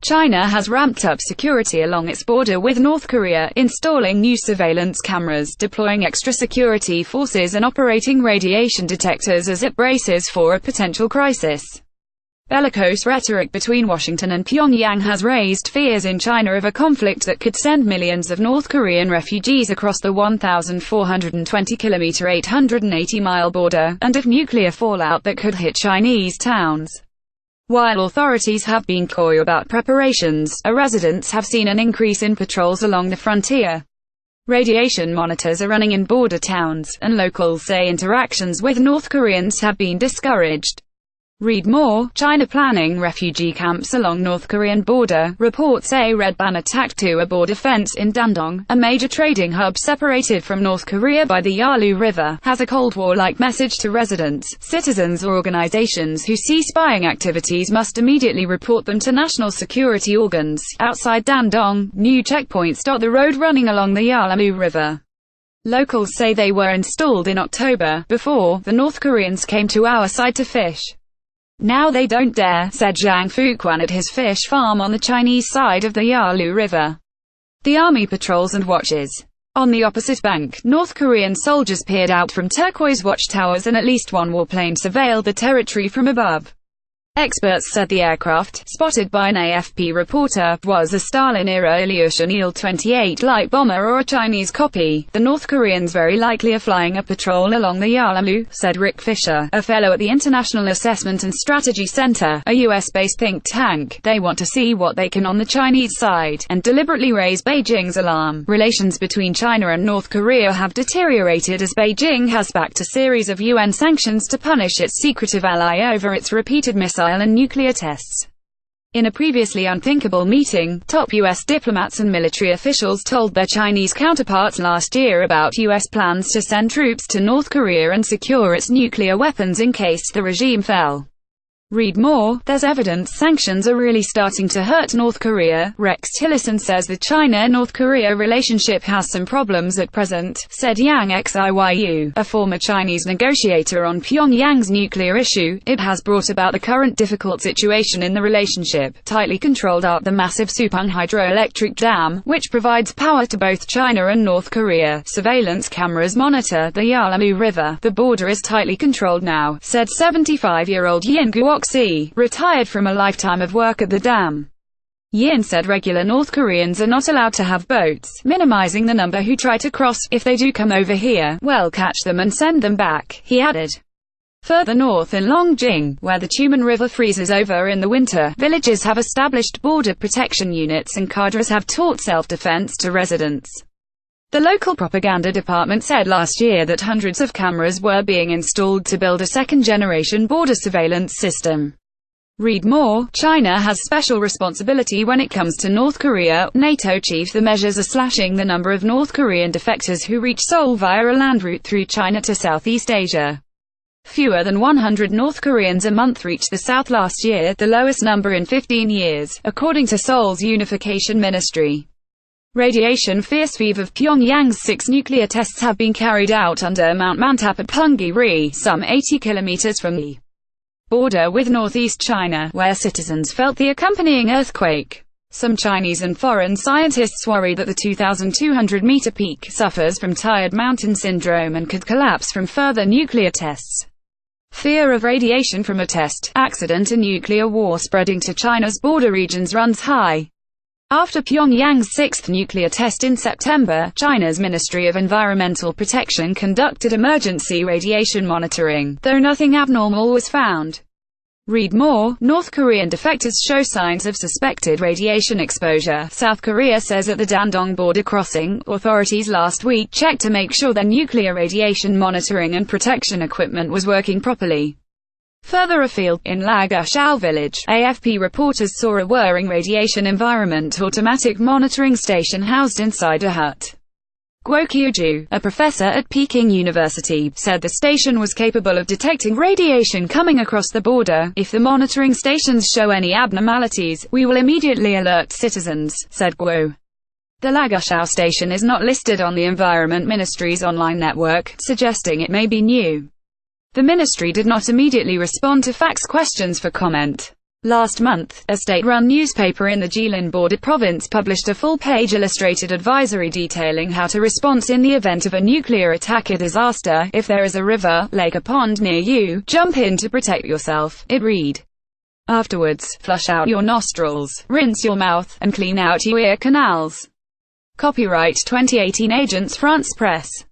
China has ramped up security along its border with North Korea, installing new surveillance cameras, deploying extra security forces and operating radiation detectors as it braces for a potential crisis. Bellicose rhetoric between Washington and Pyongyang has raised fears in China of a conflict that could send millions of North Korean refugees across the 1,420-kilometer 880-mile border, and of nuclear fallout that could hit Chinese towns. While authorities have been coy about preparations, residents have seen an increase in patrols along the frontier. Radiation monitors are running in border towns, and locals say interactions with North Koreans have been discouraged. Read more: China planning refugee camps along North Korean border. Reports say red banner tacked to a border fence in Dandong, a major trading hub separated from North Korea by the Yalu River, has a Cold War-like message to residents. Citizens or organizations who see spying activities must immediately report them to national security organs. Outside Dandong, new checkpoints dot the road running along the Yalu River. Locals say they were installed in October, before the North Koreans came to our side to fish. Now they don't dare, said Zhang Fuquan at his fish farm on the Chinese side of the Yalu River. The army patrols and watches. On the opposite bank, North Korean soldiers peered out from turquoise watchtowers and at least one warplane surveilled the territory from above. Experts said the aircraft, spotted by an AFP reporter, was a Stalin-era Ilyushin Il-28 light bomber or a Chinese copy. The North Koreans very likely are flying a patrol along the Yalu, said Rick Fisher, a fellow at the International Assessment and Strategy Center, a US-based think tank. They want to see what they can on the Chinese side, and deliberately raise Beijing's alarm. Relations between China and North Korea have deteriorated as Beijing has backed a series of UN sanctions to punish its secretive ally over its repeated missile and nuclear tests. In a previously unthinkable meeting, top U.S. diplomats and military officials told their Chinese counterparts last year about U.S. plans to send troops to North Korea and secure its nuclear weapons in case the regime fell. Read more: There's evidence sanctions are really starting to hurt North Korea. Rex Tillerson says the China-North Korea relationship has some problems at present, said Yang Xiyu, a former Chinese negotiator on Pyongyang's nuclear issue. It has brought about the current difficult situation in the relationship, tightly controlled at the massive Supung hydroelectric dam, which provides power to both China and North Korea. Surveillance cameras monitor the Yalu River. The border is tightly controlled now, said 75-year-old Yin Guoxi, retired from a lifetime of work at the dam. Yin said regular North Koreans are not allowed to have boats, minimizing the number who try to cross. If they do come over here, we'll catch them and send them back, he added. Further north in Longjing, where the Tumen River freezes over in the winter, villages have established border protection units and cadres have taught self-defense to residents. The local propaganda department said last year that hundreds of cameras were being installed to build a second-generation border surveillance system. Read more: China has special responsibility when it comes to North Korea. NATO chief: the measures are slashing the number of North Korean defectors who reach Seoul via a land route through China to Southeast Asia. Fewer than 100 North Koreans a month reached the south last year, the lowest number in 15 years, according to Seoul's unification ministry. Radiation fierce fever of Pyongyang's 6 nuclear tests have been carried out under Mount Mantap at Punggye-ri, some 80 kilometers from the border with northeast China, where citizens felt the accompanying earthquake. Some Chinese and foreign scientists worry that the 2,200-meter peak suffers from tired mountain syndrome and could collapse from further nuclear tests. Fear of radiation from a test accident and nuclear war spreading to China's border regions runs high. After Pyongyang's 6th nuclear test in September, China's Ministry of Environmental Protection conducted emergency radiation monitoring, though nothing abnormal was found. Read more: North Korean defectors show signs of suspected radiation exposure. South Korea says at the Dandong border crossing, authorities last week checked to make sure their nuclear radiation monitoring and protection equipment was working properly. Further afield, in Lagashao village, AFP reporters saw a whirring radiation environment automatic monitoring station housed inside a hut. Guo Qiuju, a professor at Peking University, said the station was capable of detecting radiation coming across the border. If the monitoring stations show any abnormalities, we will immediately alert citizens, said Guo. The Lagashao station is not listed on the Environment Ministry's online network, suggesting it may be new. The ministry did not immediately respond to fax questions for comment. Last month, a state-run newspaper in the Jilin border province published a full-page illustrated advisory detailing how to respond in the event of a nuclear attack or disaster. If there is a river, lake or pond near you, jump in to protect yourself, it read. Afterwards, flush out your nostrils, rinse your mouth, and clean out your ear canals. Copyright 2018 Agence France Presse.